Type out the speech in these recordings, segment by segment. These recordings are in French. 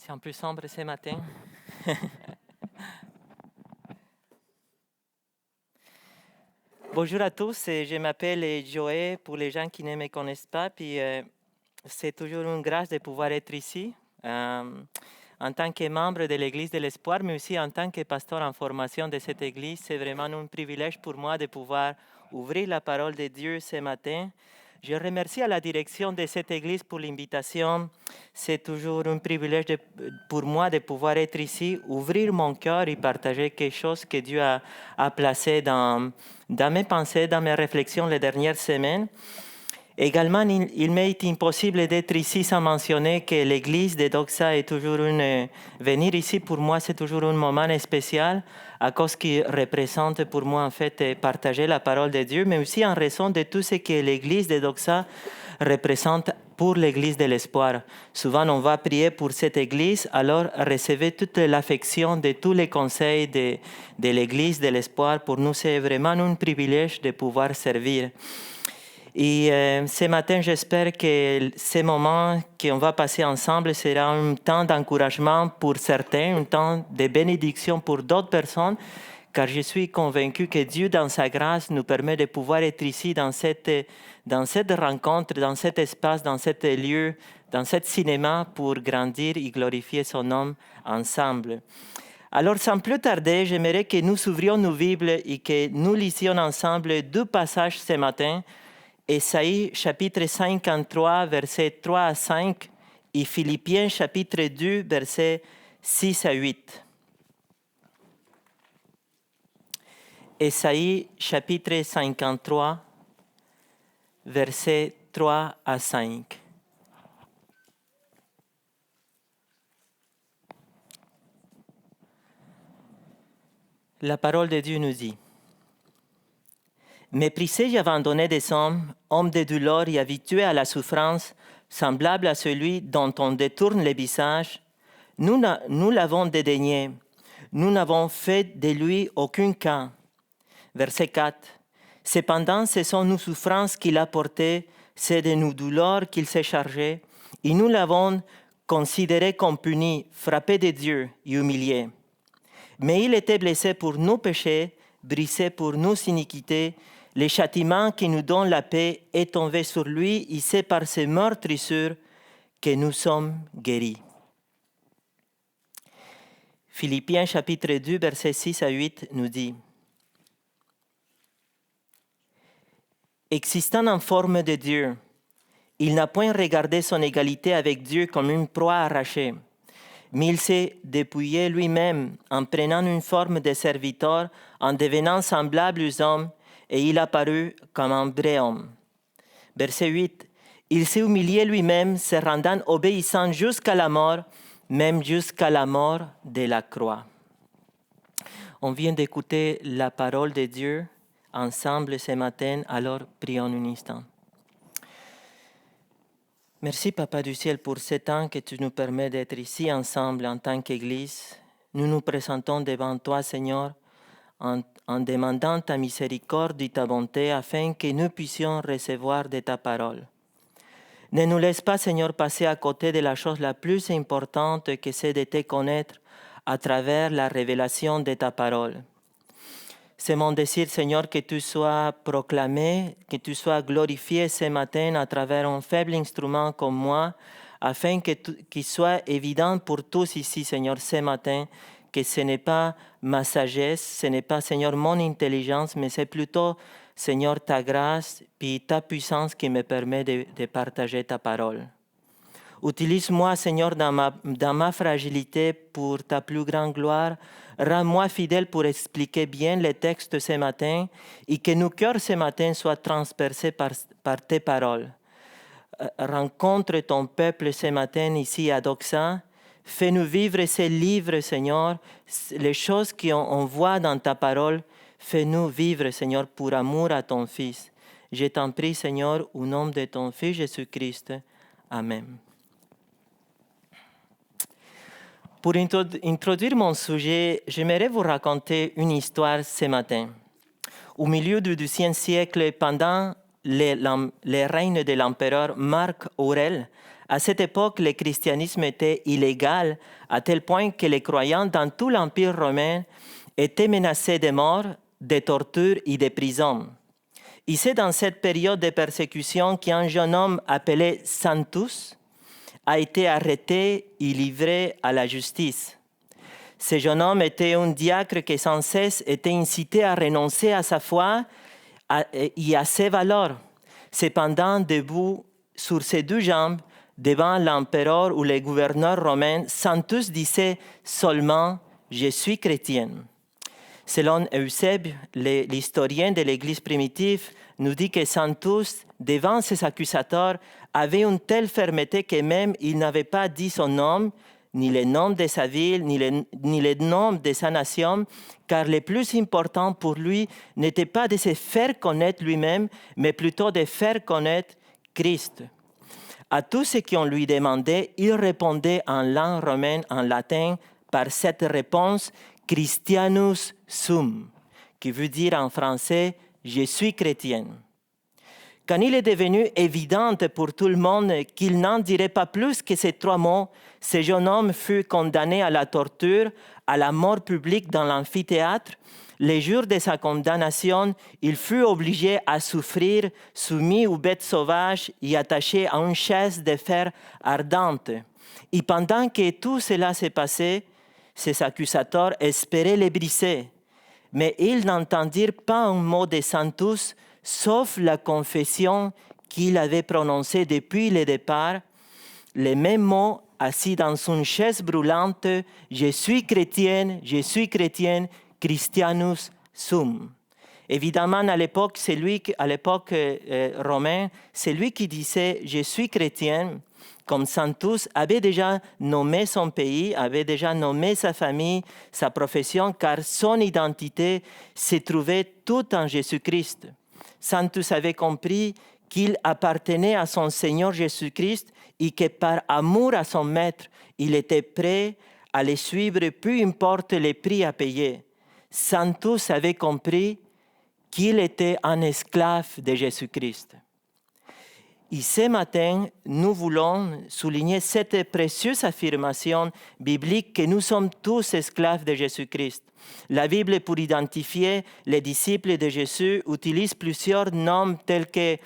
C'est un peu sombre ce matin. Bonjour à tous, je m'appelle Joël pour les gens qui ne me connaissent pas. Puis c'est toujours une grâce de pouvoir être ici en tant que membre de l'Église de l'Espoir, mais aussi en tant que pasteur en formation de cette Église. C'est vraiment un privilège pour moi de pouvoir ouvrir la parole de Dieu ce matin. Je remercie à la direction de cette Église pour l'invitation. C'est toujours un privilège pour moi de pouvoir être ici, ouvrir mon cœur et partager quelque chose que Dieu a placé dans mes pensées, dans mes réflexions les dernières semaines. Également, il m'est impossible d'être ici sans mentionner que l'église de Doxa est toujours venir ici pour moi, c'est toujours un moment spécial à cause qu'il représente pour moi en fait partager la parole de Dieu, mais aussi en raison de tout ce que l'église de Doxa représente pour l'église de l'espoir. Souvent, on va prier pour cette église, alors recevez toute l'affection de tous les conseils de l'église de l'espoir. Pour nous, c'est vraiment un privilège de pouvoir servir. Et ce matin, j'espère que ce moment qu'on va passer ensemble sera un temps d'encouragement pour certains, un temps de bénédiction pour d'autres personnes, car je suis convaincu que Dieu, dans sa grâce, nous permet de pouvoir être ici dans cette rencontre, dans cet espace, dans cet lieu, dans cet cinéma pour grandir et glorifier son nom ensemble. Alors, sans plus tarder, j'aimerais que nous ouvrions nos Bibles et que nous lisions ensemble deux passages ce matin. Ésaïe chapitre 53, versets 3 à 5 et Philippiens chapitre 2, versets 6 à 8. Ésaïe chapitre 53, versets 3 à 5. La parole de Dieu nous dit: méprisé et abandonné des hommes de douleur et habitué à la souffrance, semblable à celui dont on détourne le visage, nous l'avons dédaigné. Nous n'avons fait de lui aucun cas. Verset 4. Cependant, ce sont nos souffrances qu'il a portées, c'est de nos douleurs qu'il s'est chargé, et nous l'avons considéré comme puni, frappé de Dieu et humilié. Mais il était blessé pour nos péchés, brisé pour nos iniquités. Le châtiment qui nous donne la paix est tombé sur lui, et c'est par ses meurtrissures que nous sommes guéris. Philippiens chapitre 2, versets 6 à 8 nous dit: existant en forme de Dieu, il n'a point regardé son égalité avec Dieu comme une proie arrachée, mais il s'est dépouillé lui-même en prenant une forme de serviteur, en devenant semblable aux hommes, et il apparut comme un vrai homme. Verset 8. Il s'est humilié lui-même, se rendant obéissant jusqu'à la mort, même jusqu'à la mort de la croix. On vient d'écouter la parole de Dieu ensemble ce matin, alors prions un instant. Merci, Papa du ciel, pour ce temps que tu nous permets d'être ici ensemble en tant qu'Église. Nous nous présentons devant toi, Seigneur, en demandant ta miséricorde et ta bonté afin que nous puissions recevoir de ta parole. Ne nous laisse pas, Seigneur, passer à côté de la chose la plus importante que c'est de te connaître à travers la révélation de ta parole. C'est mon désir, Seigneur, que tu sois proclamé, que tu sois glorifié ce matin à travers un faible instrument comme moi, afin qu'il soit évident pour tous ici, Seigneur, ce matin, que ce n'est pas ma sagesse, ce n'est pas, Seigneur, mon intelligence, mais c'est plutôt, Seigneur, ta grâce puis ta puissance qui me permet de partager ta parole. Utilise-moi, Seigneur, dans ma fragilité pour ta plus grande gloire. Rends-moi fidèle pour expliquer bien les textes ce matin et que nos cœurs ce matin soient transpercés par tes paroles. Rencontre ton peuple ce matin ici à Doxa. Fais-nous vivre ces livres, Seigneur, les choses qu'on voit dans ta parole. Fais-nous vivre, Seigneur, pour amour à ton Fils. Je t'en prie, Seigneur, au nom de ton Fils Jésus-Christ. Amen. Pour introduire mon sujet, j'aimerais vous raconter une histoire ce matin. Au milieu du XIIe siècle, pendant le règne de l'empereur Marc Aurèle, À cette époque, le christianisme était illégal à tel point que les croyants dans tout l'Empire romain étaient menacés de mort, de torture et de prison. Et c'est dans cette période de persécution qu'un jeune homme appelé Santus a été arrêté et livré à la justice. Ce jeune homme était un diacre qui sans cesse était incité à renoncer à sa foi et à ses valeurs. Cependant, debout sur ses deux jambes, devant l'empereur ou le gouverneur romain, Santus disait seulement « Je suis chrétien ». Selon Eusèbe, l'historien de l'Église primitive, nous dit que Santus, devant ses accusateurs, avait une telle fermeté que même il n'avait pas dit son nom, ni le nom de sa ville, ni le nom de sa nation, car le plus important pour lui n'était pas de se faire connaître lui-même, mais plutôt de faire connaître Christ. À tout ce qu'on lui demandait, il répondait en langue romaine, en latin, par cette réponse « Christianus sum », qui veut dire en français « Je suis chrétien ». Quand il est devenu évident pour tout le monde qu'il n'en dirait pas plus que ces 3 mots, ce jeune homme fut condamné à la torture, à la mort publique dans l'amphithéâtre. Les jours de sa condamnation, il fut obligé à souffrir, soumis aux bêtes sauvages et attaché à une chaise de fer ardente. Et pendant que tout cela s'est passé, ses accusateurs espéraient le briser. Mais ils n'entendirent pas un mot de Santus, sauf la confession qu'il avait prononcée depuis le départ, les mêmes mots assis dans une chaise brûlante, « Je suis chrétienne, Christianus sum ». Évidemment, à l'époque romaine, celui qui disait « Je suis chrétien », comme Santus, avait déjà nommé son pays, avait déjà nommé sa famille, sa profession, car son identité se trouvait toute en Jésus-Christ. Santus avait compris qu'il appartenait à son Seigneur Jésus-Christ et que par amour à son Maître, il était prêt à le suivre, peu importe les prix à payer. Santus avait compris qu'il était un esclave de Jésus-Christ. Et ce matin, nous voulons souligner cette précieuse affirmation biblique que nous sommes tous esclaves de Jésus-Christ. La Bible, pour identifier les disciples de Jésus, utilise plusieurs noms tels que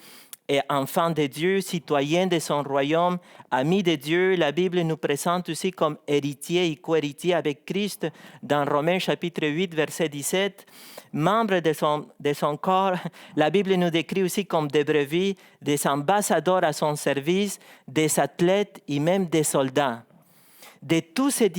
enfants de Dieu, citoyens de son royaume, amis de Dieu. La Bible nous présente aussi comme héritiers et co-héritiers avec Christ dans Romains chapitre 8, verset 17. Membres de son corps, la Bible nous décrit aussi comme des brebis, des ambassadeurs à son service, des athlètes et même des soldats. De toutes ces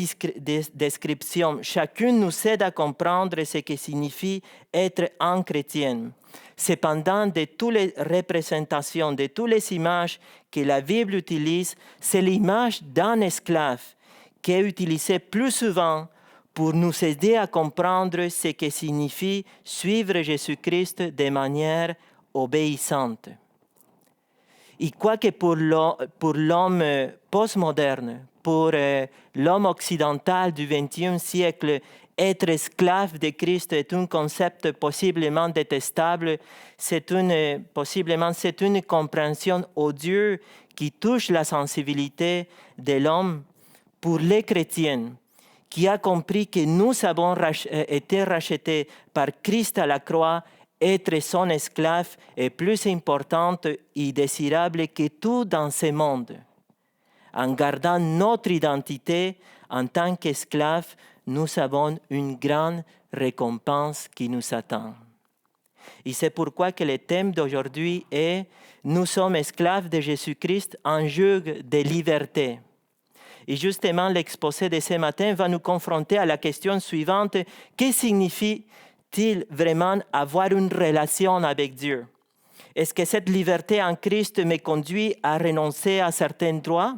descriptions, chacune nous aide à comprendre ce que signifie être un chrétien. Cependant, de toutes les représentations, de toutes les images que la Bible utilise, c'est l'image d'un esclave qui est utilisée plus souvent pour nous aider à comprendre ce que signifie suivre Jésus-Christ de manière obéissante. Et quoique pour l'homme postmoderne, pour l'homme occidental du XXe siècle, être esclave de Christ est un concept possiblement détestable, c'est une compréhension odieuse qui touche la sensibilité de l'homme. Pour les chrétiens, qui a compris que nous avons été rachetés par Christ à la croix, être son esclave est plus important et désirable que tout dans ce monde. En gardant notre identité en tant qu'esclave, nous avons une grande récompense qui nous attend. Et c'est pourquoi que le thème d'aujourd'hui est « Nous sommes esclaves de Jésus-Christ en joug de liberté ». Et justement, l'exposé de ce matin va nous confronter à la question suivante. Que signifie-t-il vraiment avoir une relation avec Dieu? Est-ce que cette liberté en Christ me conduit à renoncer à certains droits?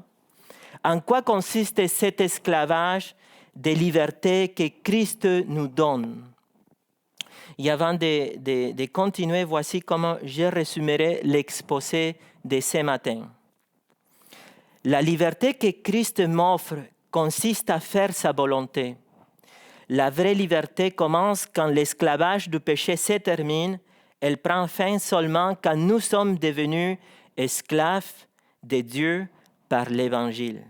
En quoi consiste cet esclavage de liberté que Christ nous donne? Et avant de continuer, voici comment je résumerai l'exposé de ce matin. La liberté que Christ m'offre consiste à faire sa volonté. La vraie liberté commence quand l'esclavage du péché se termine. Elle prend fin seulement quand nous sommes devenus esclaves de Dieu par l'Évangile.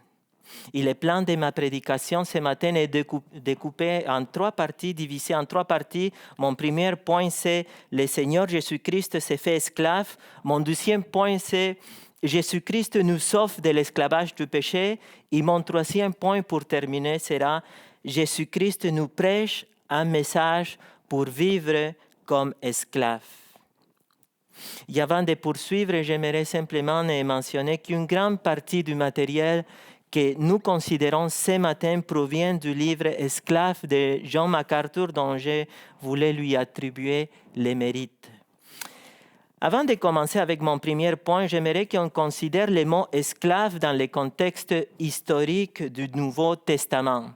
Et le plan de ma prédication ce matin est découpé en 3 parties, divisé en 3 parties. Mon premier point, c'est le Seigneur Jésus-Christ s'est fait esclave. Mon deuxième point, c'est Jésus-Christ nous sauve de l'esclavage du péché. Et mon troisième point, pour terminer, sera Jésus-Christ nous prêche un message pour vivre comme esclaves. Et avant de poursuivre, j'aimerais simplement mentionner qu'une grande partie du matériel que nous considérons ce matin provient du livre Esclaves de John MacArthur, dont je voulais lui attribuer les mérites. Avant de commencer avec mon premier point, j'aimerais qu'on considère le mot esclave dans le contexte historique du Nouveau Testament.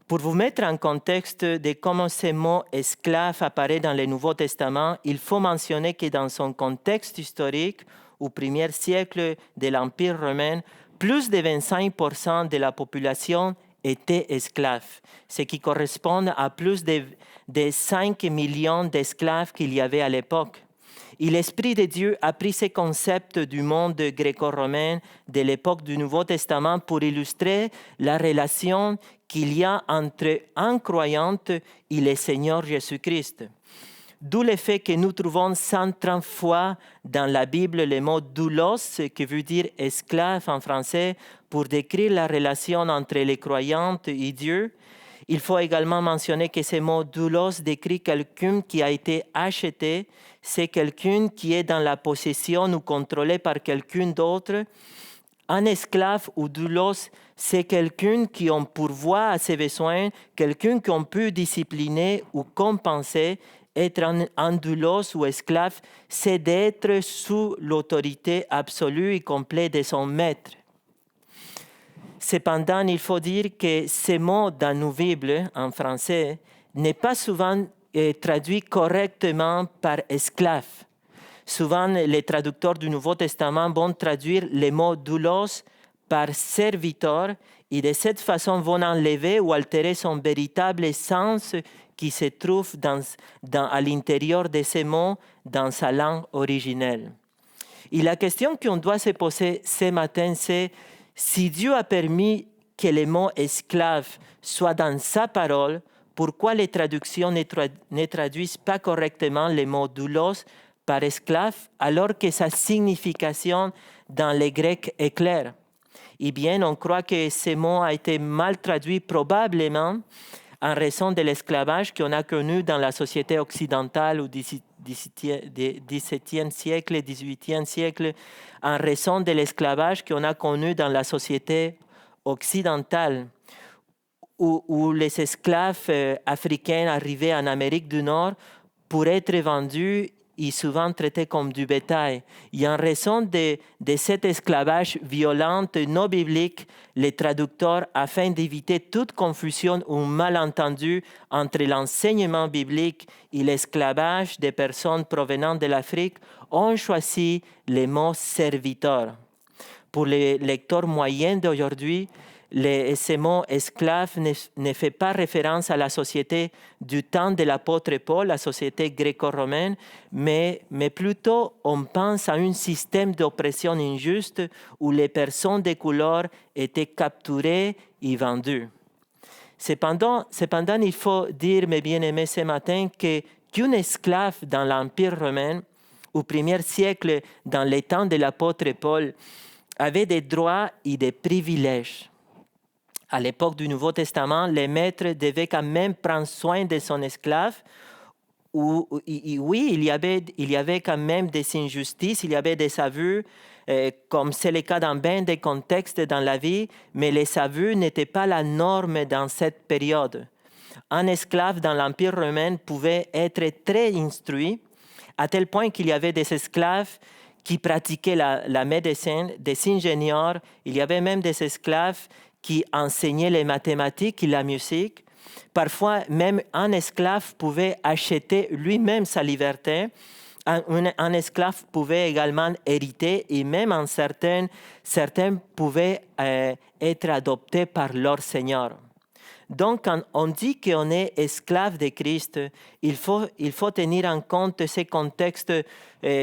Pour vous mettre en contexte de comment ce mot esclave apparaît dans le Nouveau Testament, il faut mentionner que dans son contexte historique, au 1er siècle de l'Empire romain, plus de 25% de la population était esclave, ce qui correspond à plus de 5 millions d'esclaves qu'il y avait à l'époque. Et l'Esprit de Dieu a pris ces concepts du monde gréco-romain de l'époque du Nouveau Testament pour illustrer la relation qu'il y a entre un croyant et le Seigneur Jésus-Christ. D'où le fait que nous trouvons 130 fois dans la Bible le mot « doulos », qui veut dire « esclave » en français, pour décrire la relation entre les croyants et Dieu. Il faut également mentionner que ce mot « doulos » décrit quelqu'un qui a été acheté. C'est quelqu'un qui est dans la possession ou contrôlé par quelqu'un d'autre. Un esclave ou doulos, c'est quelqu'un qui en pourvoit à ses besoins, quelqu'un qu'on peut discipliner ou compenser. Être un doulos ou esclave, c'est d'être sous l'autorité absolue et complète de son maître. Cependant, il faut dire que ce mot dans nos Bibles, en français, n'est pas souvent traduit correctement par esclave. Souvent, les traducteurs du Nouveau Testament vont traduire le mot doulos par serviteur et de cette façon vont enlever ou altérer son véritable sens qui se trouve à l'intérieur de ces mots dans sa langue originelle. Et la question qu'on doit se poser ce matin, c'est si Dieu a permis que le mot esclave soit dans sa parole, pourquoi les traductions ne traduisent pas correctement le mot doulos par esclave alors que sa signification dans le grec est claire? Eh bien, on croit que ce mot a été mal traduit probablement en raison de l'esclavage qu'on a connu dans la société occidentale au XVIIe siècle et XVIIIe siècle, en raison de l'esclavage qu'on a connu dans la société occidentale, où les esclaves africains arrivaient en Amérique du Nord pour être vendus et souvent traités comme du bétail. Et en raison de cet esclavage violent non biblique, les traducteurs, afin d'éviter toute confusion ou malentendu entre l'enseignement biblique et l'esclavage des personnes provenant de l'Afrique, ont choisi le mot « serviteur ». Pour les lecteurs moyens d'aujourd'hui, ce mot « esclave » ne fait pas référence à la société du temps de l'apôtre Paul, la société gréco-romaine, mais plutôt on pense à un système d'oppression injuste où les personnes de couleur étaient capturées et vendues. Cependant, il faut dire, mes bien-aimés, ce matin, qu'un esclave dans l'Empire romain, au 1er siècle, dans les temps de l'apôtre Paul, avait des droits et des privilèges. À l'époque du Nouveau Testament, le maître devait quand même prendre soin de son esclave. Oui, il y avait quand même des injustices, il y avait des abus, comme c'est le cas dans bien des contextes dans la vie, mais les abus n'étaient pas la norme dans cette période. Un esclave dans l'Empire romain pouvait être très instruit, à tel point qu'il y avait des esclaves qui pratiquaient la médecine, des ingénieurs, il y avait même des esclaves qui enseignaient les mathématiques et la musique. Parfois, même un esclave pouvait acheter lui-même sa liberté. Un esclave pouvait également hériter et même certains pouvaient être adoptés par leur Seigneur. Donc, quand on dit qu'on est esclave de Christ, il faut tenir en compte ces contextes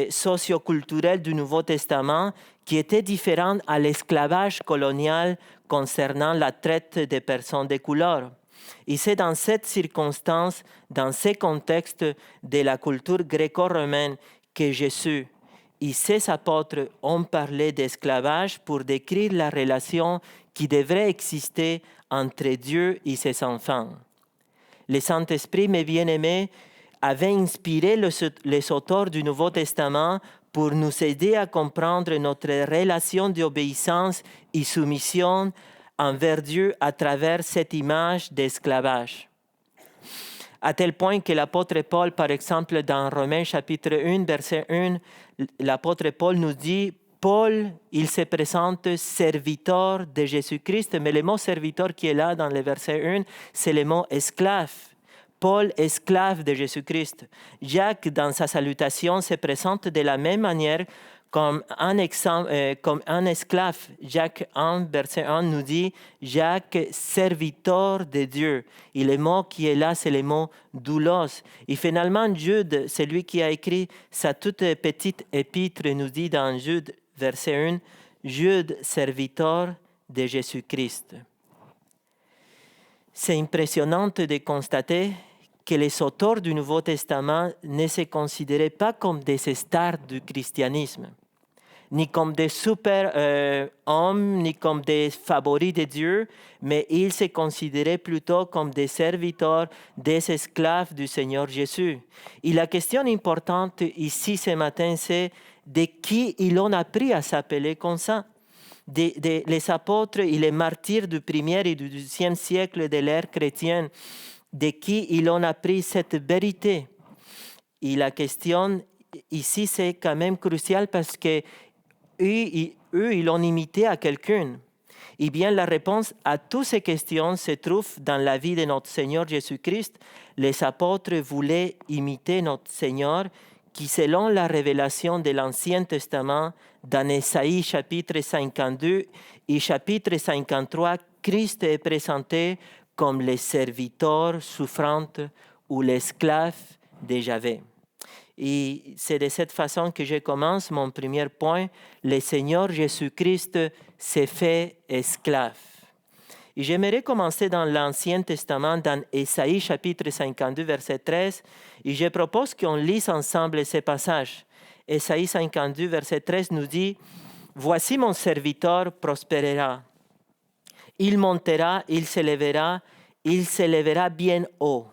socioculturels du Nouveau Testament qui était différente à l'esclavage colonial concernant la traite des personnes de couleur. Et c'est dans cette circonstance, dans ce contexte de la culture gréco-romaine que Jésus et ses apôtres ont parlé d'esclavage pour décrire la relation qui devrait exister entre Dieu et ses enfants. Le Saint-Esprit, mes bien-aimés, avait inspiré les auteurs du Nouveau Testament pour nous aider à comprendre notre relation d'obéissance et soumission envers Dieu à travers cette image d'esclavage. À tel point que l'apôtre Paul, par exemple, dans Romains chapitre 1, verset 1, l'apôtre Paul nous dit « Paul, il se présente serviteur de Jésus-Christ », mais le mot « serviteur » qui est là dans le verset 1, c'est le mot « esclave ». Paul, esclave de Jésus-Christ. Jacques, dans sa salutation, se présente de la même manière comme un esclave. Jacques 1, verset 1 nous dit « Jacques, serviteur de Dieu ». Et le mot qui est là, c'est le mot « doulos ». Et finalement, Jude, celui qui a écrit sa toute petite épître, nous dit dans Jude, verset 1, « Jude, serviteur de Jésus-Christ ». C'est impressionnant de constater que les auteurs du Nouveau Testament ne se considéraient pas comme des stars du christianisme, ni comme des super-hommes, ni comme des favoris de Dieu, mais ils se considéraient plutôt comme des serviteurs, des esclaves du Seigneur Jésus. Et la question importante ici ce matin, c'est de qui ils ont appris à s'appeler comme ça. Les apôtres et les martyrs du 1er et du 2e siècle de l'ère chrétienne, de qui ils ont appris cette vérité. Et la question ici, c'est quand même crucial parce que eux, ils l'ont imité à quelqu'un. Eh bien, la réponse à toutes ces questions se trouve dans la vie de notre Seigneur Jésus-Christ. Les apôtres voulaient imiter notre Seigneur qui, selon la révélation de l'Ancien Testament, dans Ésaïe chapitre 52 et chapitre 53, Christ est présenté comme le serviteur souffrant ou l'esclave de Yahvé. Et c'est de cette façon que je commence mon premier point. Le Seigneur Jésus-Christ s'est fait esclave. Et j'aimerais commencer dans l'Ancien Testament, dans Ésaïe chapitre 52, verset 13. Et je propose qu'on lise ensemble ces passages. Ésaïe 52, verset 13 nous dit « Voici mon serviteur prospérera. Il montera, il s'élèvera bien haut. »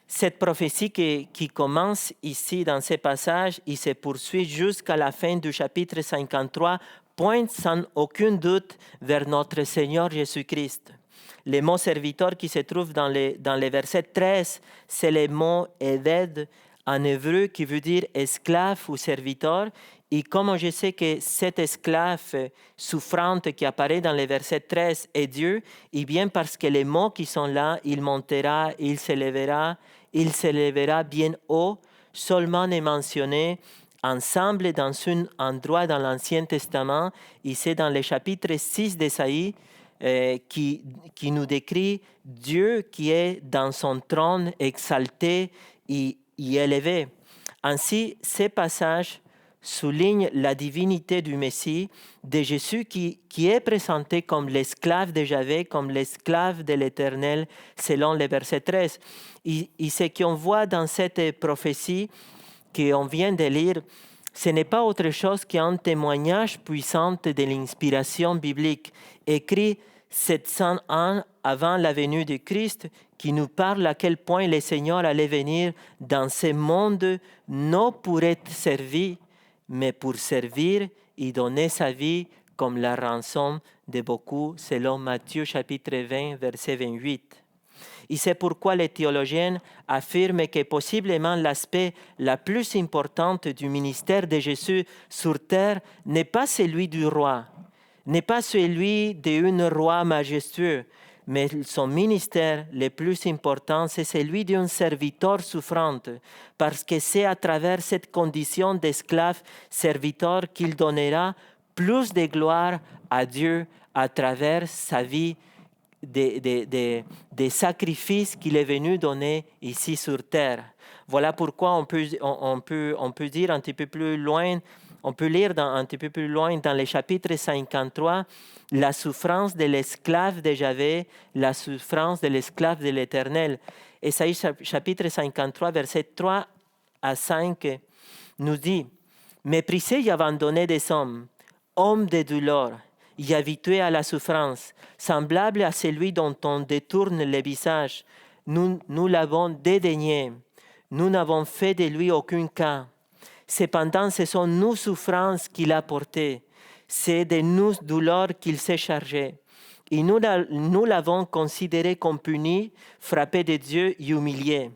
Cette prophétie qui commence ici dans ces passages et se poursuit jusqu'à la fin du chapitre 53 pointe sans aucun doute vers notre Seigneur Jésus-Christ. Le mot serviteur qui se trouve dans le verset 13, c'est le mot « eved » en hébreu qui veut dire esclave ou serviteur. Et comme je sais que cet esclave souffrante qui apparaît dans le verset 13 est Dieu, et bien parce que les mots qui sont là, il montera, il s'élèvera bien haut, seulement est mentionné ensemble dans un endroit dans l'Ancien Testament, et c'est dans le chapitre 6 d'Ésaïe qui nous décrit Dieu qui est dans son trône exalté et élevé. Ainsi, ces passages soulignent la divinité du Messie, de Jésus qui est présenté comme l'esclave de Yahvé, comme l'esclave de l'Éternel, selon le verset 13. Et ce qu'on voit dans cette prophétie qu'on vient de lire, ce n'est pas autre chose qu'un témoignage puissant de l'inspiration biblique, écrit 700 ans avant la venue de Christ, qui nous parle à quel point le Seigneur allait venir dans ce monde, non pour être servi, mais pour servir et donner sa vie comme la rançon de beaucoup, selon Matthieu chapitre 20, verset 28. Et c'est pourquoi les théologiens affirment que possiblement l'aspect le plus important du ministère de Jésus sur terre n'est pas celui du roi, n'est pas celui d'un roi majestueux, mais son ministère le plus important, c'est celui d'un serviteur souffrant, parce que c'est à travers cette condition d'esclave serviteur qu'il donnera plus de gloire à Dieu à travers sa vie des sacrifices qu'il est venu donner ici sur terre. Voilà pourquoi on peut dire un petit peu plus loin On peut lire un petit peu plus loin dans le chapitre 53, la souffrance de l'esclave de Javé, la souffrance de l'esclave de l'Éternel. Ésaïe chapitre 53, versets 3 à 5 nous dit « Méprisé et abandonné des hommes, homme de douleur, y habitué à la souffrance, semblable à celui dont on détourne le visage, nous l'avons dédaigné, nous n'avons fait de lui aucun cas. Cependant, ce sont nos souffrances qu'il a portées, c'est de nos douleurs qu'il s'est chargé. Et nous l'avons considéré comme puni, frappé de Dieu et humilié. »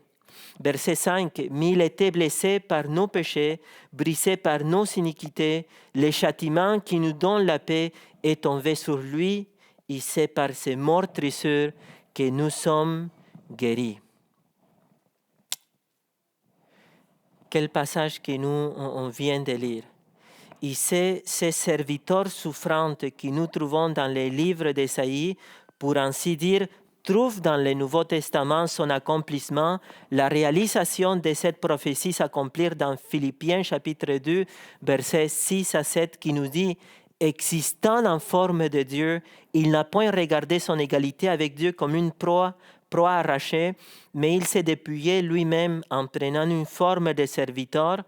Verset 5, « Mais il était blessé par nos péchés, brisé par nos iniquités. Le châtiment qui nous donne la paix est tombé sur lui, et c'est par ses meurtrissures que nous sommes guéris. » Quel passage que nous on vient de lire. Et c'est ces serviteurs souffrants que nous trouvons dans les livres d'Ésaïe, pour ainsi dire, trouve dans le Nouveau Testament son accomplissement, la réalisation de cette prophétie s'accomplir dans Philippiens chapitre 2, versets 6 à 7, qui nous dit « Existant en forme de Dieu, il n'a point regardé son égalité avec Dieu comme une proie arrachée, mais il s'est dépouillé lui-même en prenant une forme de serviteur,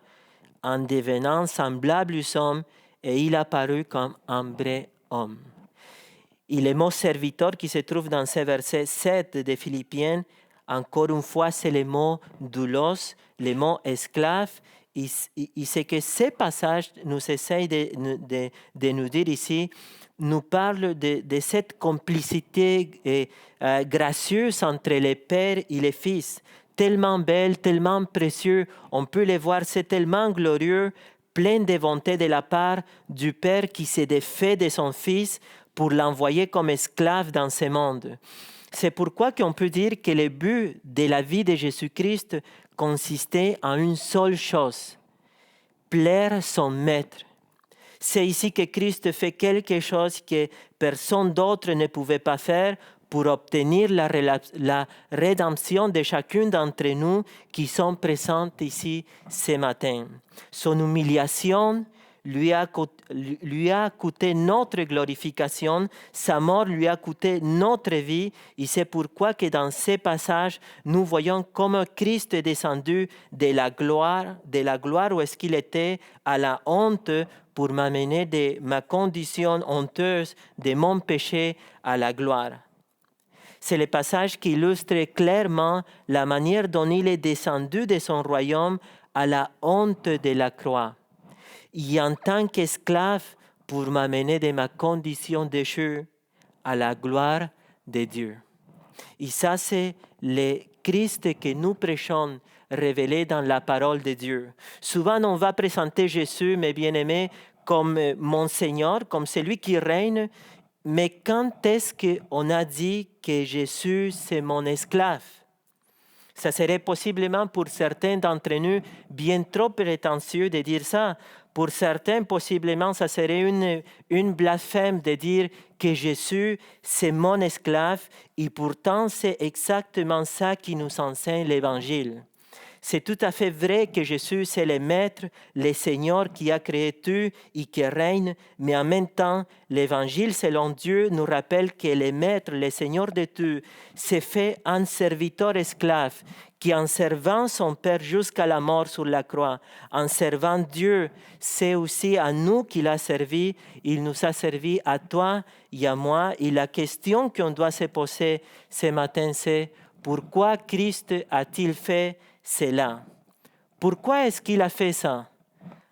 en devenant semblable aux hommes, et il apparut comme un vrai homme. » Et le mot serviteur qui se trouve dans ce verset 7 de Philippiens, encore une fois, c'est le mot doulos, le mot esclave. Et c'est que ce passage nous essaye de nous dire ici, nous parle de cette complicité gracieuse entre les pères et les fils, tellement belle, tellement précieux. On peut les voir, c'est tellement glorieux, plein de bonté de la part du Père qui s'est défait de son Fils pour l'envoyer comme esclave dans ce monde. C'est pourquoi qu'on peut dire que le but de la vie de Jésus-Christ consistait en une seule chose, plaire son Maître. C'est ici que Christ fait quelque chose que personne d'autre ne pouvait pas faire pour obtenir la rédemption de chacun d'entre nous qui sont présents ici ce matin. Son humiliation lui a coûté notre glorification, sa mort lui a coûté notre vie, et c'est pourquoi que dans ces passages, nous voyons comment Christ est descendu de la gloire où est-ce qu'il était, à la honte, pour m'amener de ma condition honteuse, de mon péché, à la gloire. C'est le passage qui illustre clairement la manière dont il est descendu de son royaume à la honte de la croix. Et en tant qu'esclave, pour m'amener de ma condition déchue à la gloire de Dieu. Et ça, c'est le Christ que nous prêchons, révélé dans la parole de Dieu. Souvent, on va présenter Jésus, mes bien-aimés, comme mon Seigneur, comme celui qui règne. Mais quand est-ce qu'on a dit que Jésus, c'est mon esclave? Ça serait possiblement pour certains d'entre nous bien trop prétentieux de dire ça. Pour certains, possiblement, ça serait une blasphème de dire que Jésus, c'est mon esclave. Et pourtant, c'est exactement ça qui nous enseigne l'Évangile. C'est tout à fait vrai que Jésus, c'est le Maître, le Seigneur qui a créé tout et qui règne, mais en même temps, l'Évangile selon Dieu nous rappelle que le Maître, le Seigneur de tout, s'est fait un serviteur esclave qui, en servant son Père jusqu'à la mort sur la croix, en servant Dieu, c'est aussi à nous qu'il a servi. Il nous a servi à toi et à moi. Et la question qu'on doit se poser ce matin, c'est pourquoi Christ a-t-il fait cela? Pourquoi est-ce qu'il a fait ça?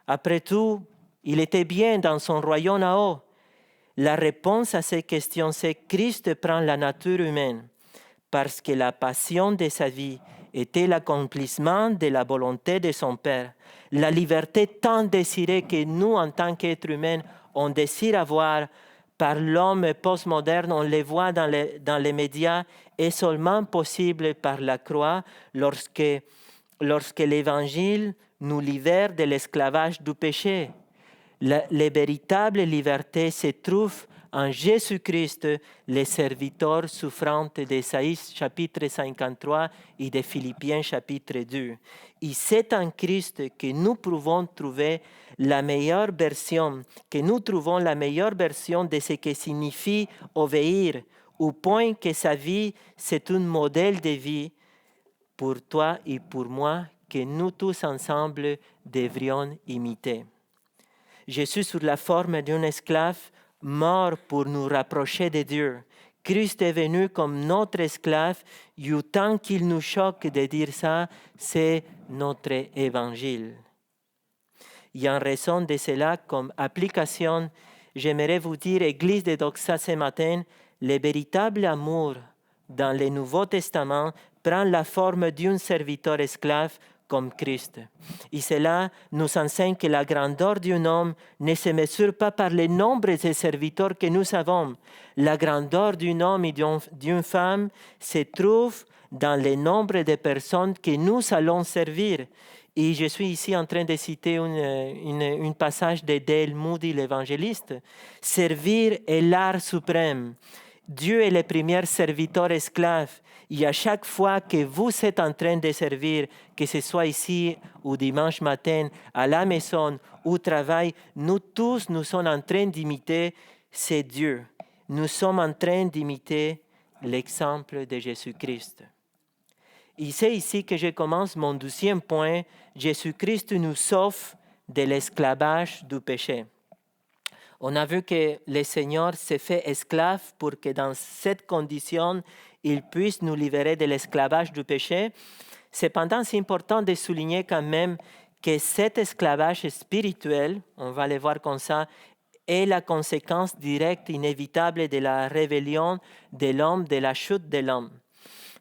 Après tout, il était bien dans son royaume en haut. La réponse à ces questions, c'est que Christ prend la nature humaine parce que la passion de sa vie était l'accomplissement de la volonté de son Père. La liberté tant désirée que nous, en tant qu'êtres humains, on désire avoir par l'homme postmoderne, on les voit dans les médias, est seulement possible par la croix lorsque l'Évangile nous libère de l'esclavage du péché. La véritable liberté se trouve en Jésus-Christ, les serviteurs souffrants d'Ésaïe chapitre 53 et de Philippiens chapitre 2. Et c'est en Christ que nous pouvons trouver la meilleure version, de ce que signifie obéir, au point que sa vie, c'est un modèle de vie pour toi et pour moi que nous tous ensemble devrions imiter. Jésus sous la forme d'un esclave mort pour nous rapprocher de Dieu. Christ est venu comme notre esclave et autant qu'il nous choque de dire ça, c'est notre évangile. Et en raison de cela, comme application, j'aimerais vous dire, Église de Doxa ce matin, le véritable amour dans le Nouveau Testament prend la forme d'un serviteur esclave comme Christ. Et cela nous enseigne que la grandeur d'un homme ne se mesure pas par le nombre de serviteurs que nous avons. La grandeur d'un homme et d'une femme se trouve dans le nombre de personnes que nous allons servir. Et je suis ici en train de citer un passage de Dale Moody, l'évangéliste. Servir est l'art suprême. Dieu est le premier serviteur esclave. Et à chaque fois que vous êtes en train de servir, que ce soit ici ou dimanche matin, à la maison, au travail, nous tous, nous sommes en train d'imiter ce Dieu. Nous sommes en train d'imiter l'exemple de Jésus-Christ. Et c'est ici que je commence mon deuxième point. Jésus-Christ nous sauve de l'esclavage du péché. On a vu que le Seigneur s'est fait esclave pour que dans cette condition, il puisse nous libérer de l'esclavage du péché. Cependant, c'est important de souligner quand même que cet esclavage spirituel, on va le voir comme ça, est la conséquence directe, inévitable de la rébellion de l'homme, de la chute de l'homme.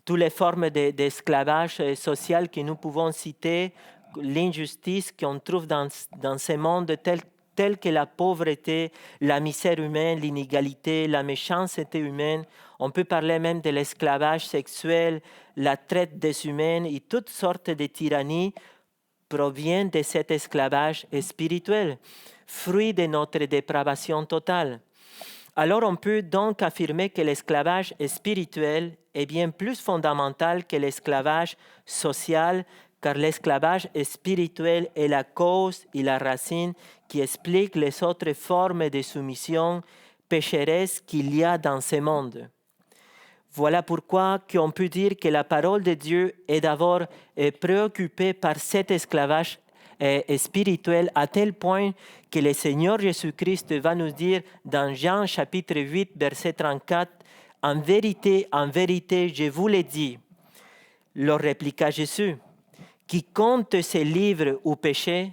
Toutes les formes d'esclavage social que nous pouvons citer, l'injustice qu'on trouve dans ce monde tel que la pauvreté, la misère humaine, l'inégalité, la méchanceté humaine. On peut parler même de l'esclavage sexuel, la traite des humains et toutes sortes de tyrannies proviennent de cet esclavage spirituel, fruit de notre dépravation totale. Alors on peut donc affirmer que l'esclavage spirituel est bien plus fondamental que l'esclavage social, car l'esclavage spirituel est la cause et la racine qui explique les autres formes de soumission pécheresses qu'il y a dans ce monde. Voilà pourquoi on peut dire que la parole de Dieu est d'abord préoccupée par cet esclavage spirituel à tel point que le Seigneur Jésus-Christ va nous dire dans Jean chapitre 8, verset 34, « En vérité, je vous l'ai dit. » Leur répliqua Jésus, « Quiconque se livre au péché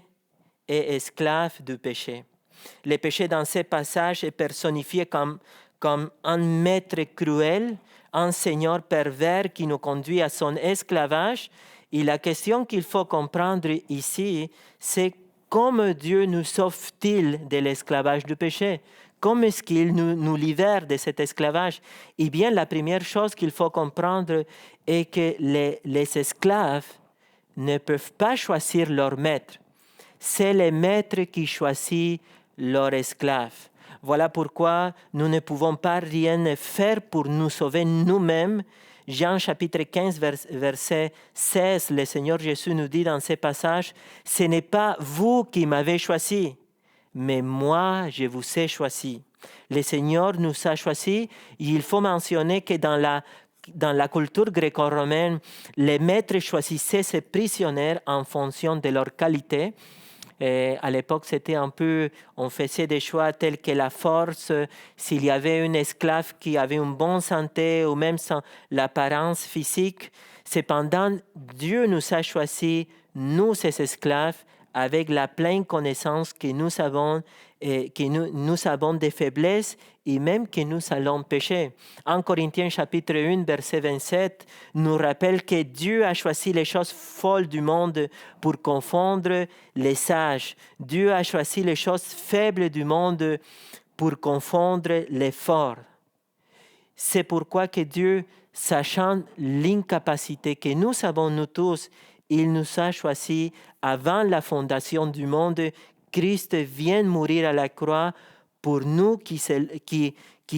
est esclave du péché. » Le péché dans ce passage est personnifié comme un maître cruel, un seigneur pervers qui nous conduit à son esclavage. Et la question qu'il faut comprendre ici, c'est comment Dieu nous sauve-t-il de l'esclavage du péché? Comment est-ce qu'il nous libère de cet esclavage? Eh bien, la première chose qu'il faut comprendre est que les esclaves ne peuvent pas choisir leur maître. C'est le maître qui choisit leur esclave. Voilà pourquoi nous ne pouvons pas rien faire pour nous sauver nous-mêmes. Jean chapitre 15, verset 16, le Seigneur Jésus nous dit dans ce passage, « Ce n'est pas vous qui m'avez choisi, mais moi je vous ai choisi. » Le Seigneur nous a choisis. Il faut mentionner que dans la culture gréco-romaine, les maîtres choisissaient ses prisonniers en fonction de leur qualité. Et à l'époque, c'était un peu, on faisait des choix tels que la force, s'il y avait un esclave qui avait une bonne santé ou même sans l'apparence physique. Cependant, Dieu nous a choisis, nous, ces esclaves, avec la pleine connaissance que nous avons, que nous avons des faiblesses et même que nous allons pécher. 1 Corinthiens chapitre 1, verset 27, nous rappelle que Dieu a choisi les choses folles du monde pour confondre les sages. Dieu a choisi les choses faibles du monde pour confondre les forts. C'est pourquoi que Dieu, sachant l'incapacité que nous avons nous tous, il nous a choisis avant la fondation du monde. Christ vient mourir à la croix pour nous qui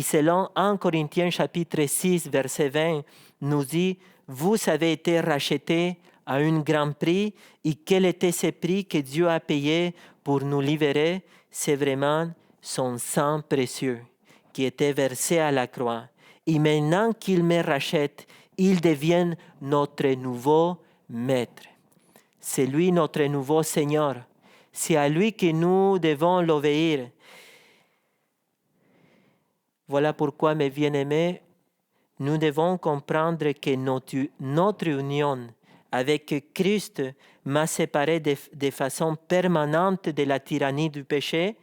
selon 1 Corinthiens chapitre 6, verset 20, nous dit « Vous avez été rachetés à un grand prix, et quel était ce prix que Dieu a payé pour nous libérer? C'est vraiment son sang précieux qui était versé à la croix. Et maintenant qu'il me rachète, il devient notre nouveau maître. C'est lui notre nouveau Seigneur. C'est à lui que nous devons l'obéir. » Voilà pourquoi, mes bien-aimés, nous devons comprendre que notre union avec Christ m'a séparé de façon permanente de la tyrannie du péché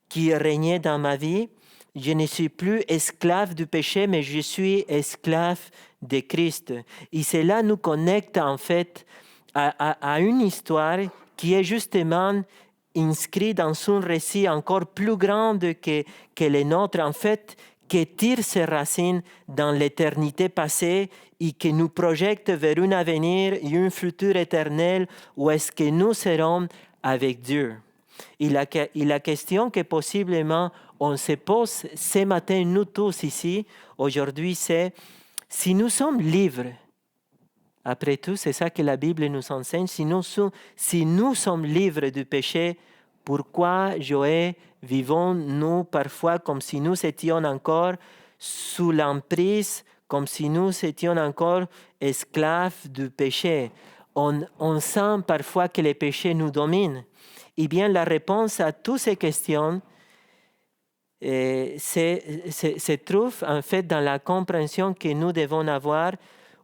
qui régnait dans ma vie. Je ne suis plus esclave du péché, mais je suis esclave de Christ. Et cela nous connecte en fait à une histoire qui est justement inscrite dans un récit encore plus grand que le nôtre, en fait, qui tire ses racines dans l'éternité passée et qui nous projette vers un avenir et un futur éternel où est-ce que nous serons avec Dieu. Et la question que possiblement on se pose ce matin, nous tous ici, aujourd'hui, c'est si nous sommes libres. Après tout, c'est ça que la Bible nous enseigne. Si nous sommes libres du péché, pourquoi, Joël, vivons-nous parfois comme si nous étions encore sous l'emprise, comme si nous étions encore esclaves du péché? On sent parfois que le péché nous domine. Eh bien, la réponse à toutes ces questions se trouve en fait dans la compréhension que nous devons avoir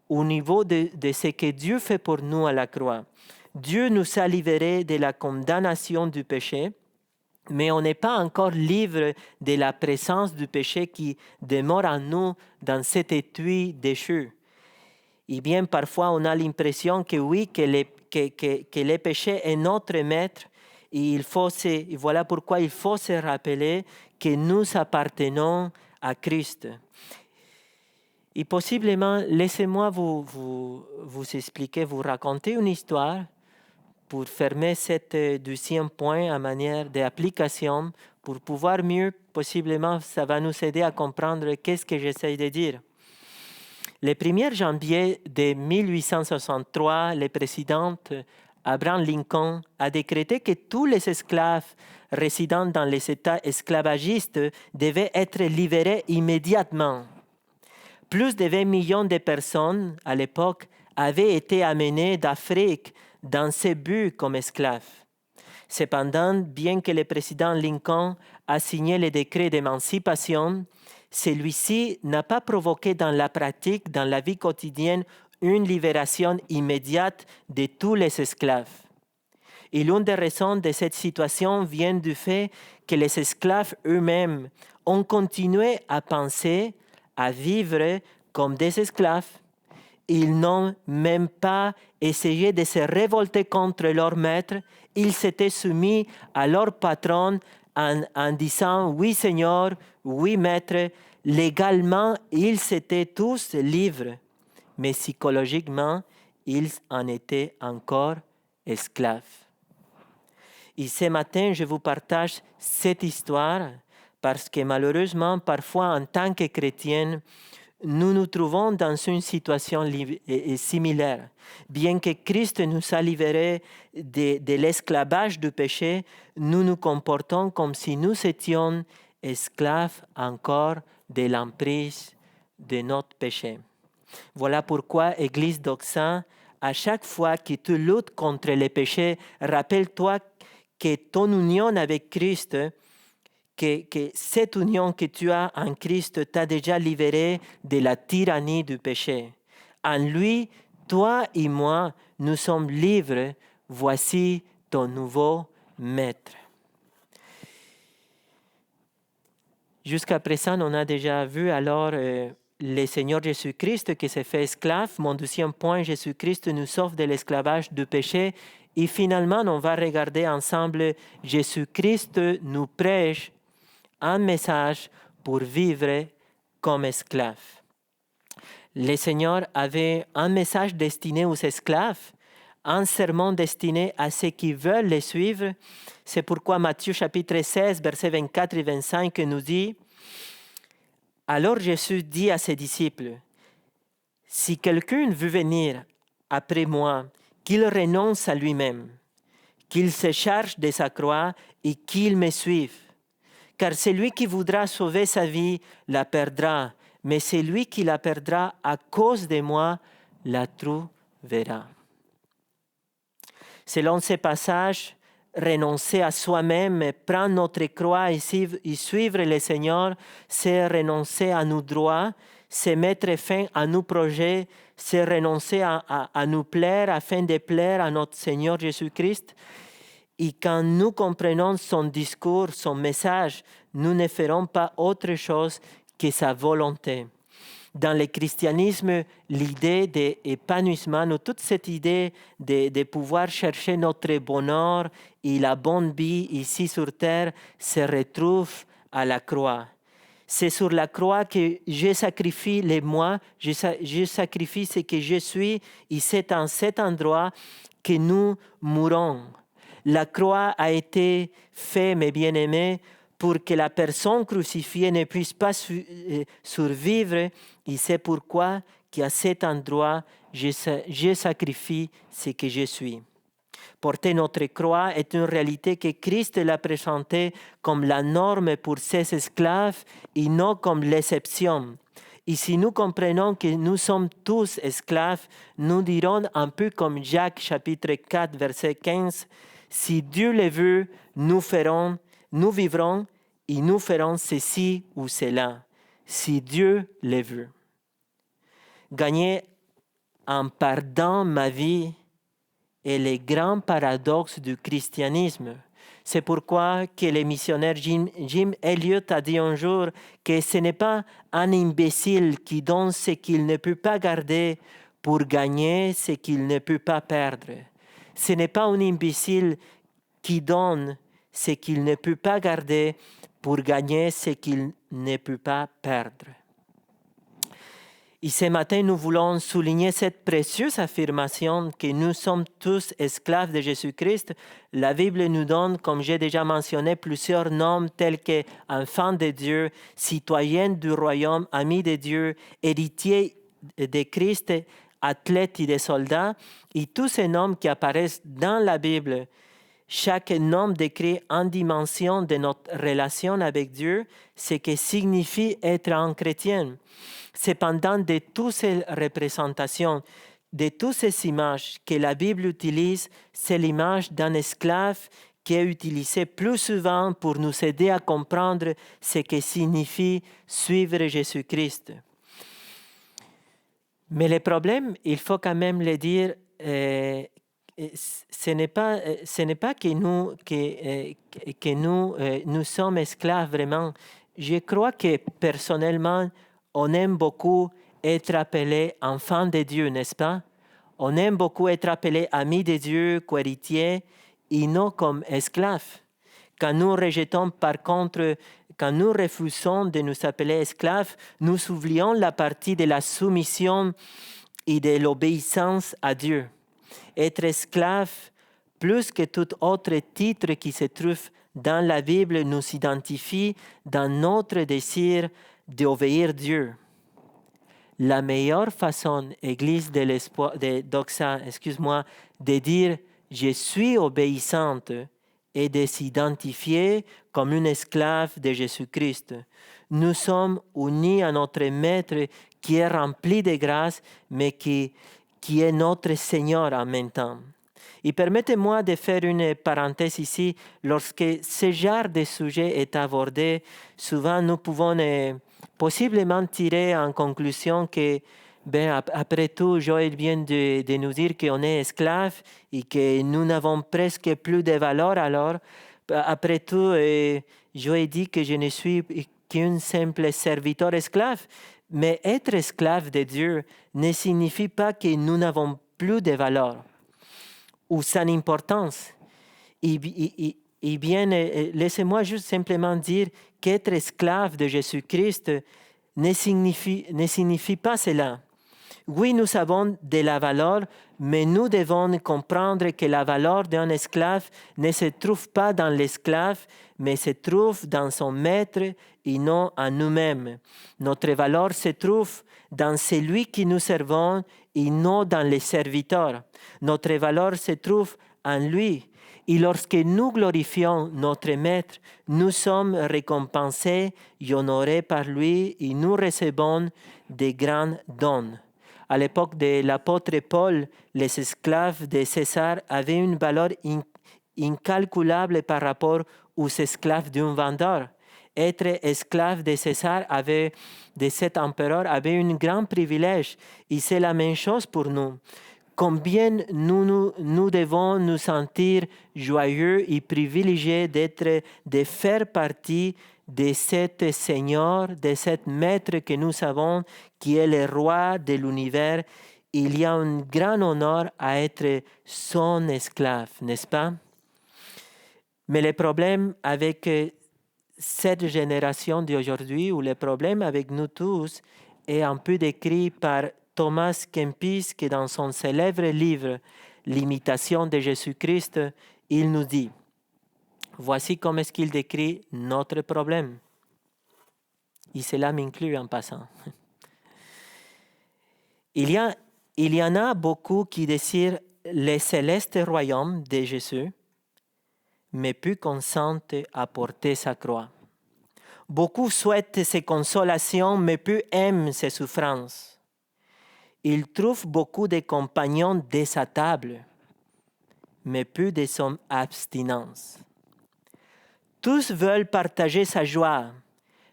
au niveau de ce que Dieu fait pour nous à la croix. Dieu nous a libérés de la condamnation du péché, mais on n'est pas encore libre de la présence du péché qui demeure en nous dans cet étui déchu. Et bien, parfois, on a l'impression que oui, que le péché est notre maître. Et voilà pourquoi il faut se rappeler que nous appartenons à Christ. Et possiblement, laissez-moi vous expliquer, vous raconter une histoire pour fermer ce deuxième point à manière d'application, pour pouvoir mieux, possiblement, ça va nous aider à comprendre qu'est-ce que j'essaie de dire. Le 1er janvier de 1863, le président Abraham Lincoln a décrété que tous les esclaves résidant dans les États esclavagistes devaient être libérés immédiatement. Plus de 20 millions de personnes à l'époque avaient été amenées d'Afrique dans ce but comme esclaves. Cependant, bien que le président Lincoln a signé le décret d'émancipation, celui-ci n'a pas provoqué dans la pratique, dans la vie quotidienne, une libération immédiate de tous les esclaves. Et l'une des raisons de cette situation vient du fait que les esclaves eux-mêmes ont continué à penser, à vivre comme des esclaves. Ils n'ont même pas essayé de se révolter contre leur maître. Ils s'étaient soumis à leur patron en disant « Oui, Seigneur, oui, Maître ». Légalement, ils étaient tous libres, mais psychologiquement, ils en étaient encore esclaves. Et ce matin, je vous partage cette histoire parce que malheureusement, parfois, en tant que chrétiens, nous nous trouvons dans une situation similaire. Bien que Christ nous a libérés de l'esclavage du péché, nous nous comportons comme si nous étions esclaves encore de l'emprise de notre péché. Voilà pourquoi, Église d'Oxan, à chaque fois que tu luttes contre le péché, rappelle-toi que ton union avec Christ, que cette union que tu as en Christ t'a déjà libéré de la tyrannie du péché. En lui, toi et moi, nous sommes libres. Voici ton nouveau maître. Jusqu'à présent, on a déjà vu alors le Seigneur Jésus-Christ qui s'est fait esclave. Mon deuxième point, Jésus-Christ nous sauve de l'esclavage du péché. Et finalement, on va regarder ensemble, Jésus-Christ nous prêche un message pour vivre comme esclave. Le Seigneur avait un message destiné aux esclaves, un sermon destiné à ceux qui veulent les suivre. C'est pourquoi Matthieu chapitre 16, versets 24 et 25 nous dit « Alors Jésus dit à ses disciples, « Si quelqu'un veut venir après moi, qu'il renonce à lui-même, qu'il se charge de sa croix et qu'il me suive. Car celui qui voudra sauver sa vie la perdra, mais celui qui la perdra à cause de moi la trouvera. » Selon ces passages, renoncer à soi-même, prendre notre croix et suivre le Seigneur, c'est renoncer à nos droits, c'est mettre fin à nos projets, c'est renoncer à nous plaire afin de plaire à notre Seigneur Jésus-Christ. Et quand nous comprenons son discours, son message, nous ne ferons pas autre chose que sa volonté. Dans le christianisme, l'idée d'épanouissement, ou toute cette idée de pouvoir chercher notre bonheur et la bonne vie ici sur terre se retrouve à la croix. C'est sur la croix que je sacrifie les moi, je sacrifie ce que je suis, et c'est en cet endroit que nous mourons. La croix a été faite, mes bien-aimés, pour que la personne crucifiée ne puisse pas survivre. Et c'est pourquoi qu'à cet endroit, je sacrifie ce que je suis. Porter notre croix est une réalité que Christ l'a présentée comme la norme pour ses esclaves et non comme l'exception. Et si nous comprenons que nous sommes tous esclaves, nous dirons un peu comme Jacques chapitre 4, verset 15, « Si Dieu le veut, nous vivrons et nous ferons ceci ou cela, si Dieu le veut. » Gagner en pardon ma vie est le grand paradoxe du christianisme. C'est pourquoi que le missionnaire Jim Elliot a dit un jour que ce n'est pas un imbécile qui donne ce qu'il ne peut pas garder pour gagner ce qu'il ne peut pas perdre. Ce n'est pas un imbécile qui donne ce qu'il ne peut pas garder pour gagner ce qu'il ne peut pas perdre. Et ce matin, nous voulons souligner cette précieuse affirmation que nous sommes tous esclaves de Jésus-Christ. La Bible nous donne, comme j'ai déjà mentionné, plusieurs noms tels que enfants de Dieu, citoyens du royaume, amis de Dieu, héritiers de Christ, athlètes et des soldats. Et tous ces noms qui apparaissent dans la Bible, chaque nom décrit une dimension de notre relation avec Dieu, ce que signifie être un chrétien. Cependant, de toutes ces représentations, de toutes ces images que la Bible utilise, c'est l'image d'un esclave qui est utilisée plus souvent pour nous aider à comprendre ce que signifie suivre Jésus-Christ. Mais le problème, il faut quand même le dire, ce n'est pas que nous sommes esclaves vraiment. Je crois que personnellement, on aime beaucoup être appelé enfant de Dieu, n'est-ce pas? On aime beaucoup être appelé ami de Dieu, co-héritier, et non comme esclave. Quand nous rejetons, par contre, quand nous refusons de nous appeler esclaves, nous oublions la partie de la soumission et de l'obéissance à Dieu. Être esclave, plus que tout autre titre qui se trouve dans la Bible, nous identifie dans notre désir d'obéir Dieu. La meilleure façon, Église de l'espoir, de Doxa, de dire « je suis obéissante » et de s'identifier comme une esclave de Jésus-Christ. Nous sommes unis à notre Maître qui est rempli de grâce, mais qui est notre Seigneur en même temps. Et permettez-moi de faire une parenthèse ici. Lorsque ce genre de sujet est abordé, souvent nous pouvons possiblement tirer en conclusion que, après tout, Joël vient de nous dire qu'on est esclave et que nous n'avons presque plus de valeur. Alors, après tout, Joël dit que je ne suis qu'un simple serviteur esclave. Mais être esclave de Dieu ne signifie pas que nous n'avons plus de valeur ou sans importance. Et bien, laissez-moi juste simplement dire qu'être esclave de Jésus-Christ ne signifie pas cela. Oui, nous avons de la valeur, mais nous devons comprendre que la valeur d'un esclave ne se trouve pas dans l'esclave, mais se trouve dans son maître et non en nous-mêmes. Notre valeur se trouve dans celui qui nous servons et non dans les serviteurs. Notre valeur se trouve en lui. Et lorsque nous glorifions notre Maître, nous sommes récompensés et honorés par lui et nous recevons des grands dons. À l'époque de l'apôtre Paul, les esclaves de César avaient une valeur incalculable par rapport aux esclaves d'un vendeur. Être esclave de César de cet empereur avait un grand privilège et c'est la même chose pour nous. Combien nous devons nous sentir joyeux et privilégiés de faire partie de cet Seigneur, de cet Maître que nous savons qui est le roi de l'univers. Il y a un grand honneur à être son esclave, n'est-ce pas? Mais le problème avec cette génération d'aujourd'hui, ou le problème avec nous tous, est un peu décrit par Thomas Kempis, qui dans son célèbre livre « L'imitation de Jésus-Christ », il nous dit, voici comment est-ce qu'il décrit notre problème. Et cela m'inclut en passant. Il y en a beaucoup qui désirent le céleste royaume de Jésus, mais peu consentent à porter sa croix. Beaucoup souhaitent ses consolations, mais peu aiment ses souffrances. Ils trouvent beaucoup de compagnons de sa table, mais peu de son abstinence. Tous veulent partager sa joie,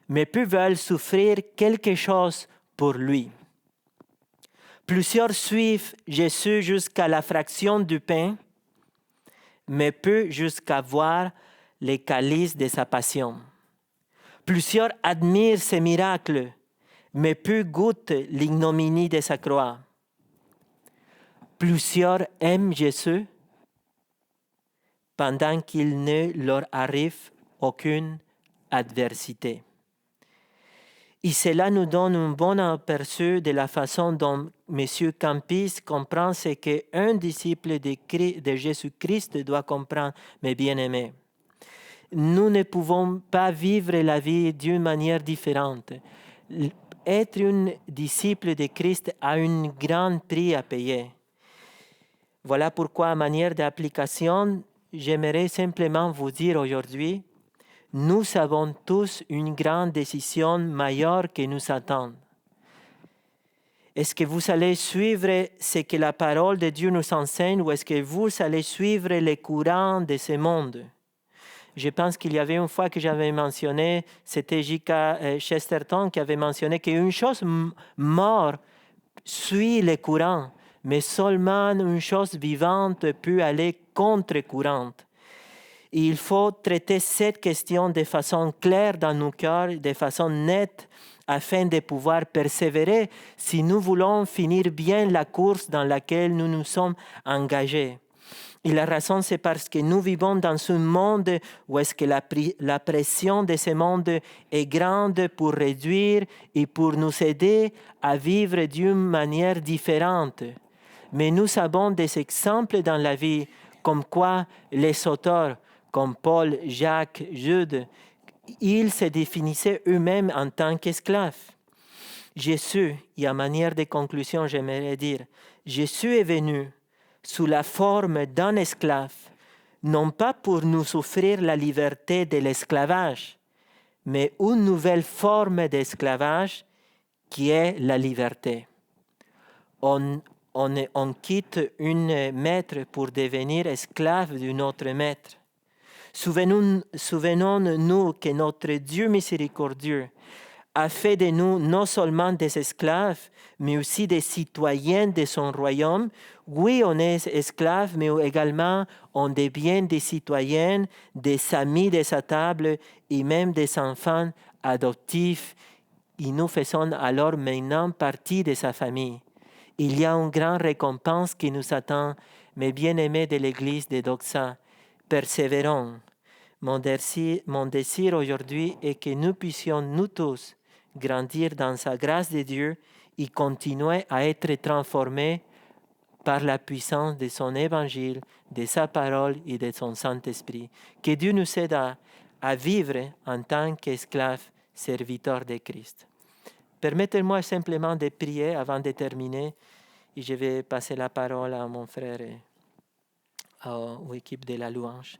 mais peu veulent souffrir quelque chose pour lui. Plusieurs suivent Jésus jusqu'à la fraction du pain, mais peu jusqu'à voir les calices de sa passion. Plusieurs admirent ses miracles, mais peu goûtent l'ignominie de sa croix. Plusieurs aiment Jésus pendant qu'il ne leur arrive aucune adversité. Et cela nous donne un bon aperçu de la façon dont M. Kempis comprend ce qu'un disciple de Jésus-Christ doit comprendre, mes bien-aimés. Nous ne pouvons pas vivre la vie d'une manière différente. Être un disciple de Christ a un grand prix à payer. Voilà pourquoi, à manière d'application, j'aimerais simplement vous dire aujourd'hui, nous avons tous une grande décision majeure qui nous attend. Est-ce que vous allez suivre ce que la parole de Dieu nous enseigne ou est-ce que vous allez suivre les courants de ce monde? Je pense qu'il y avait une fois que j'avais mentionné, c'était J.K. Chesterton qui avait mentionné qu'une chose morte suit les courants, mais seulement une chose vivante peut aller contre-courante. Il faut traiter cette question de façon claire dans nos cœurs, de façon nette, afin de pouvoir persévérer si nous voulons finir bien la course dans laquelle nous nous sommes engagés. Et la raison, c'est parce que nous vivons dans un monde où est-ce que la pression de ce monde est grande pour réduire et pour nous aider à vivre d'une manière différente. Mais nous avons des exemples dans la vie, comme quoi les auteurs, comme Paul, Jacques, Jude, ils se définissaient eux-mêmes en tant qu'esclaves. Jésus, et à manière de conclusion, j'aimerais dire, Jésus est venu sous la forme d'un esclave, non pas pour nous offrir la liberté de l'esclavage, mais une nouvelle forme d'esclavage qui est la liberté. On quitte un maître pour devenir esclave d'un autre maître. Souvenons-nous que notre Dieu miséricordieux a fait de nous non seulement des esclaves, mais aussi des citoyens de son royaume. Oui, on est esclaves, mais également on devient des citoyens, des amis de sa table et même des enfants adoptifs. Et nous faisons alors maintenant partie de sa famille. Il y a une grande récompense qui nous attend, mes bien-aimés de l'Église de Doxa. Persévérons. Mon désir aujourd'hui est que nous puissions, nous tous, grandir dans sa grâce de Dieu et continuer à être transformé par la puissance de son évangile, de sa parole et de son Saint-Esprit. Que Dieu nous aide à vivre en tant qu'esclaves serviteurs de Christ. Permettez-moi simplement de prier avant de terminer et je vais passer la parole à mon frère et aux équipes de la louange.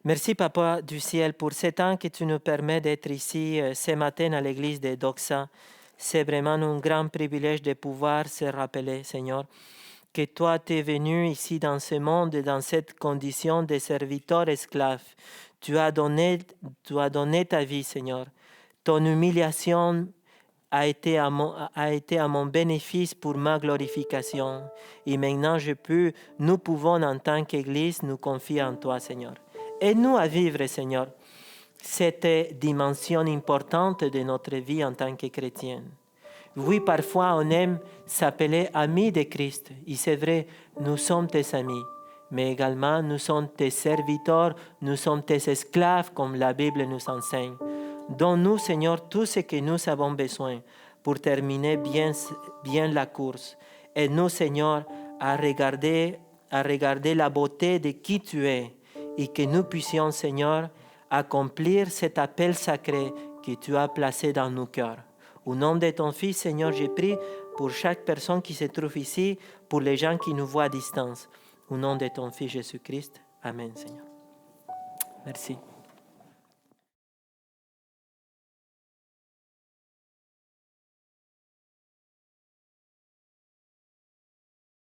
Merci Papa du ciel pour ce temps que tu nous permets d'être ici ce matin à l'église de Doxa. C'est vraiment un grand privilège de pouvoir se rappeler, Seigneur, que toi, tu es venu ici dans ce monde, dans cette condition de serviteur esclave. Tu as donné ta vie, Seigneur. Ton humiliation a été à mon bénéfice pour ma glorification. Et maintenant, nous pouvons en tant qu'Église nous confier en toi, Seigneur. Aide-nous à vivre, Seigneur, cette dimension importante de notre vie en tant que chrétiens. Oui, parfois on aime s'appeler amis de Christ. Et c'est vrai, nous sommes tes amis. Mais également, nous sommes tes serviteurs, nous sommes tes esclaves, comme la Bible nous enseigne. Donne-nous, Seigneur, tout ce que nous avons besoin pour terminer bien la course. Aide-nous, Seigneur, à regarder la beauté de qui tu es et que nous puissions, Seigneur, accomplir cet appel sacré que tu as placé dans nos cœurs. Au nom de ton Fils, Seigneur, j'ai prié pour chaque personne qui se trouve ici, pour les gens qui nous voient à distance. Au nom de ton Fils Jésus-Christ. Amen, Seigneur. Merci.